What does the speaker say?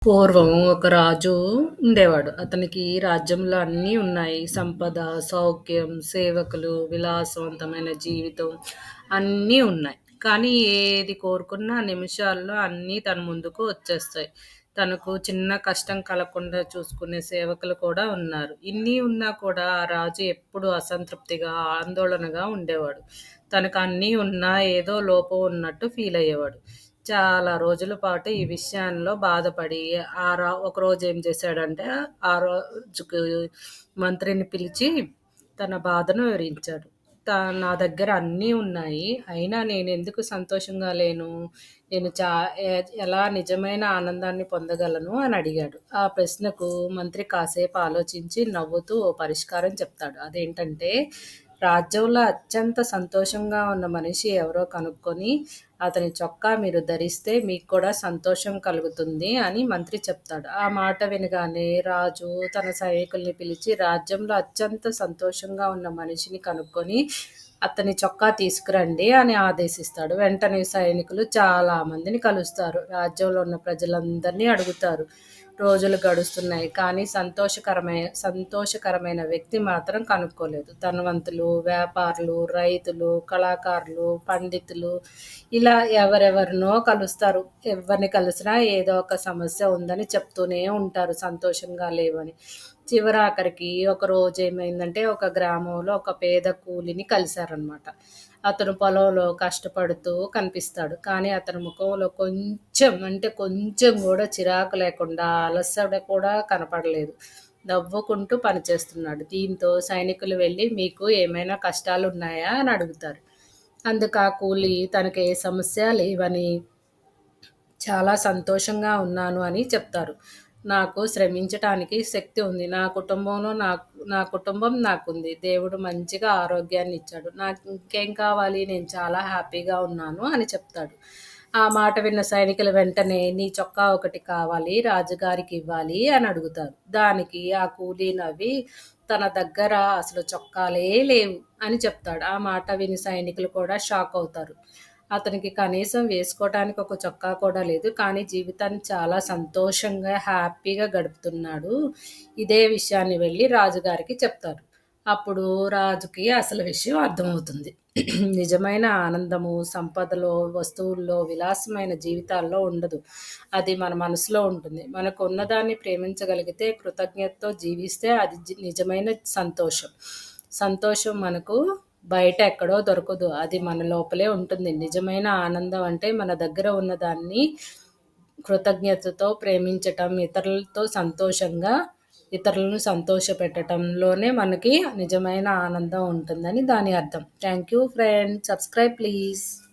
పూర్వం ఒక రాజు ఉండేవాడు. అతనికి రాజ్యంలో అన్నీ ఉన్నాయి. సంపద, సౌఖ్యం, సేవకులు, విలాసవంతమైన జీవితం అన్నీ ఉన్నాయి. కానీ ఏది కోరుకున్నా నిమిషాల్లో అన్నీ తన ముందుకు వచ్చేస్తాయి. తనకు చిన్న కష్టం కలగకుండా చూసుకునే సేవకులు కూడా ఉన్నారు. ఇన్ని ఉన్నా కూడా ఆ రాజు ఎప్పుడూ అసంతృప్తిగా, ఆందోళనగా ఉండేవాడు. తనకు అన్నీ ఉన్నా ఏదో లోపం ఉన్నట్టు ఫీల్ అయ్యేవాడు. చాలా రోజుల పాటు ఈ విషయంలో బాధపడి ఒకరోజు ఏం చేశాడంటే, ఆ రోజుకి మంత్రిని పిలిచి తన బాధను వివరించాడు. నా దగ్గర అన్నీ ఉన్నాయి. అయినా నేనెందుకు సంతోషంగా లేను? నేను ఎలా నిజమైన ఆనందాన్ని పొందగలను అని అడిగాడు. ఆ ప్రశ్నకు మంత్రి కాసేపు ఆలోచించి నవ్వుతూ ఓ పరిష్కారం చెప్తాడు. అదేంటంటే, రాజ్యంలో అత్యంత సంతోషంగా ఉన్న మనిషి ఎవరో కనుక్కొని అతని చొక్కా మీరు ధరిస్తే మీకు కూడా సంతోషం కలుగుతుంది అని మంత్రి చెప్తాడు. ఆ మాట వినగానే రాజు తన సైనికుల్ని పిలిచి రాజ్యంలో అత్యంత సంతోషంగా ఉన్న మనిషిని కనుక్కొని అతని చొక్కా తీసుకురండి అని ఆదేశిస్తాడు. వెంటనే సైనికులు చాలా మందిని కలుస్తారు. రాజ్యంలో ఉన్న ప్రజలందరినీ అడుగుతారు. రోజులు గడుస్తున్నాయి. కానీ సంతోషకరమైన వ్యక్తి మాత్రం కనుక్కోలేదు. ధనవంతులు, వ్యాపారులు, రైతులు, కళాకారులు, పండితులు ఇలా ఎవరెవరినో కలుస్తారు. ఎవరిని కలిసినా ఏదో ఒక సమస్య ఉందని చెప్తూనే ఉంటారు సంతోషంగా లేవని. చివరాఖరికి ఒకరోజు ఏమైందంటే, ఒక గ్రామంలో ఒక పేద కూలిని కలిశారనమాట. అతను పొలంలో కష్టపడుతూ కనిపిస్తాడు. కానీ అతని ముఖంలో కొంచెం కూడా చిరాకు లేకుండా అలసట కూడా కనపడలేదు. నవ్వుకుంటూ పనిచేస్తున్నాడు. దీంతో సైనికులు వెళ్ళి మీకు ఏమైనా కష్టాలున్నాయా అని అడుగుతారు. అందుకు ఆ కూలి తనకు ఏ సమస్య లేవని, చాలా సంతోషంగా ఉన్నాను అని చెప్తారు. నాకు శ్రమించటానికి శక్తి ఉంది. నా కుటుంబం నాకుంది. దేవుడు మంచిగా ఆరోగ్యాన్ని ఇచ్చాడు. నాకు ఇంకేం కావాలి? నేను చాలా హ్యాపీగా ఉన్నాను అని చెప్తాడు. ఆ మాట విన్న సైనికులు వెంటనే నీ చొక్కా ఒకటి కావాలి, రాజుగారికి ఇవ్వాలి అని అడుగుతారు. దానికి ఆ కూలీ నవ్వి తన దగ్గర అసలు చొక్కాలే లేవు అని చెప్తాడు. ఆ మాట విని సైనికులు కూడా షాక్ అవుతారు. అతనికి కనీసం వేసుకోవటానికి ఒక చొక్కా కూడా లేదు. కానీ జీవితాన్ని చాలా సంతోషంగా, హ్యాపీగా గడుపుతున్నాడు. ఇదే విషయాన్ని వెళ్ళి రాజుగారికి చెప్తారు. అప్పుడు రాజుకి అసలు విషయం అర్థమవుతుంది. నిజమైన ఆనందము సంపదలో, వస్తువుల్లో, విలాసమైన జీవితాల్లో ఉండదు. అది మన మనసులో ఉంటుంది. మనకు ఉన్నదాన్ని ప్రేమించగలిగితే, కృతజ్ఞతతో జీవిస్తే అది నిజమైన సంతోషం. సంతోషం మనకు బయట ఎక్కడో దొరకదు. అది మన లోపలే ఉంటుంది. నిజమైన ఆనందం అంటే మన దగ్గర ఉన్నదాన్ని కృతజ్ఞతతో ప్రేమించటం, ఇతరులను సంతోషపెట్టటంలోనే మనకి నిజమైన ఆనందం ఉంటుందని దాని అర్థం. Thank you friends. Subscribe please.